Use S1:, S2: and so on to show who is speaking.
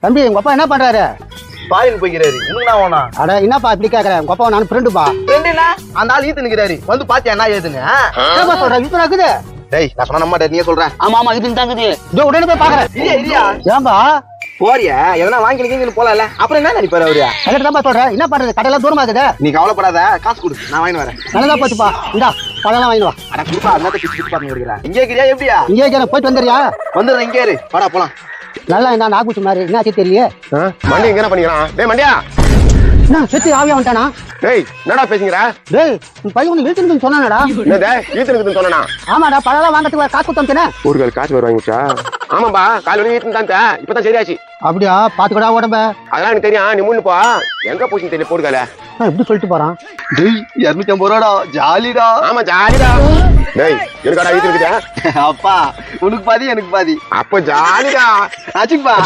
S1: தம்பி உங்க அப்பா என்ன பண்றாரு?
S2: பாரின் போய்க்கிறாரு. உனக்கு நான் வேணா?
S1: அட என்னப்பா இப்படி கேக்குறேன்? உங்க அப்பா நான் ஃப்ரெண்டுப்பா.
S2: ஃப்ரெண்டுனா அந்த ஆள் ஈத்து நிக்கிறாரு. வந்து பாத்தியா என்ன ஏதுன்னு?
S1: என்னப்பா சொல்ற? இது இருக்குது.
S2: டேய் நான் சொன்ன நம்ப நீயே சொல்றேன்.
S3: ஆமா ஆமா இது தாங்குது.
S1: இதோ உடனே போய் பாக்குறேன்.
S2: இல்லையா
S1: ஏன்பா
S2: போறியா? எதனா வாங்கிக்கீங்கன்னு போலாம்ல. அப்புறம் என்ன நினைப்பாரு அவரு?
S1: அதுதான் சொல்றேன். என்ன பண்றது? கடையெல்லாம் தூரமா இருக்குது.
S2: நீ கவலைப்படாத, காசு கொடு, நான் வாங்கி வரேன்.
S1: நல்லதா போச்சுப்பா. இந்தா பழம்லாம் வாங்கி வா.
S2: அட குடுப்பா, அண்ணாத்த பிச்சு பாத்து வருகிறா. இங்கே இருக்கிறியா எப்படியா?
S1: இங்கே இருக்கிற போயிட்டு வந்துறியா?
S2: வந்துடுறேன், இங்கே இரு. வாடா போலாம்.
S1: நல்லா இந்த நாக்குச்சி மாதிரி என்னாச்சு தெரியலையே.
S4: மண்டி எங்க என்ன பண்ணிக்கிறான்? டேய் மண்டியா,
S1: என்ன செத்து ஆவியா வந்துட்டானா?
S4: டேய் என்னடா பேசுங்கற?
S1: டேய் உன் பையன் ஒன்று இழுத்துன்னு சொன்னானடா.
S4: என்னடா ஈத்துனுக்குன்னு சொன்னானா?
S1: ஆமாடா பழம்லாம் வாங்கறதுக்கு காசு கொடுத்தோம்னே.
S4: ஒரு கால் காசு வாங்கி வச்சா? ஆமாப்பா, கால் வலி ஈத்துன்னு தான் இப்பதான் சரியாச்சு.
S1: அப்படியா? பாத்துக்கடா உடம்ப.
S4: அதெல்லாம் எனக்கு தெரியும், நீ முன்னு போ. எங்க போச்சுன்னு தெரியல, போடுகால.
S1: இப்படி சொல்லிட்டு போறான்.
S2: டேய் 250 ரூபாடா, ஜாலிடா.
S4: ஆமா ஜாலிடா. டேய் எனக்கடா ஈத்துனுக்குதா?
S2: அப்பா உனக்கு பாதி எனக்கு பாதி.
S4: அப்ப ஜாலிடா.
S2: ஆச்சுப்பா.